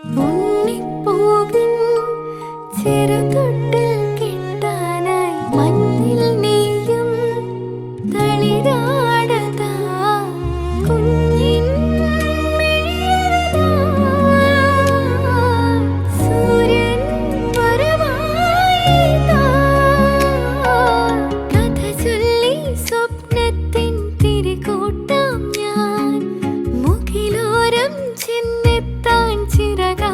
ഉണ്ണിപ്പൂവിൻ ചെറുതൊട്ടിൽ കിട്ടാനായി മഞ്ഞിൽ നീയും തളിരാടതാ കുഞ്ഞിൻ മിഴിയിലതാ സൂര്യൻ വരവായിതാ കഥ ചൊല്ലി സ്വപ്നത്തിൻ തിരികൂട്ടാം ഞാൻ മുകിലോരം ചെന്നെത്താൻ ചിറകാ